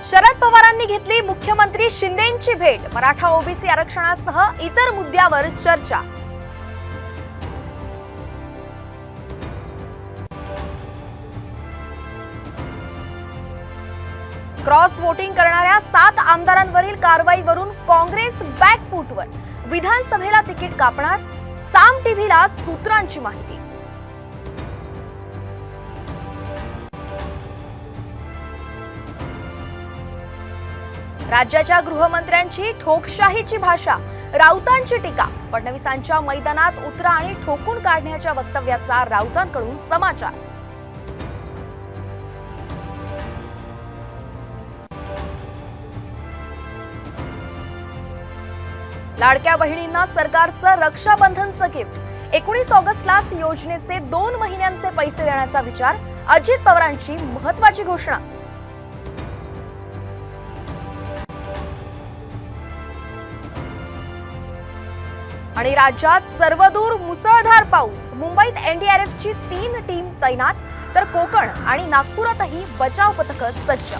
शरद पवारांनी घेतली मुख्यमंत्री शिंदेंची भेट। मराठा ओबीसी आरक्षणासह इतर मुद्द्यावर चर्चा। क्रॉस वोटिंग करणाऱ्या 7 आमदारांवरील कारवाईवरून काँग्रेस बॅकफूटवर। विधानसभेला तिकीट कापणार, साम टीव्हीला सूत्रांची माहिती। राज्याच्या गृहमंत्र्यांची ठोकशाहीची भाषा, राऊतांची टीका। फडणवीसांच्या मैदानात उतरा आणि ठोकून काढण्याच्या वक्तव्याचा राऊतांकडून समाचार। लाडक्या बहिणींना सरकारचं रक्षाबंधनचं गिफ्ट। 19 ऑगस्टलाच योजनेचे 2 महिन्यांचे पैसे देण्याचा विचार। अजित पवारांची महत्त्वाची घोषणा। आणि राज्यात सर्वदूर मुसळधार पाऊस। मुंबईत एनडीआरएफची 3 टीम तैनात, तर कोकण आणि नागपुरातही बचाव पथकं सज्ज।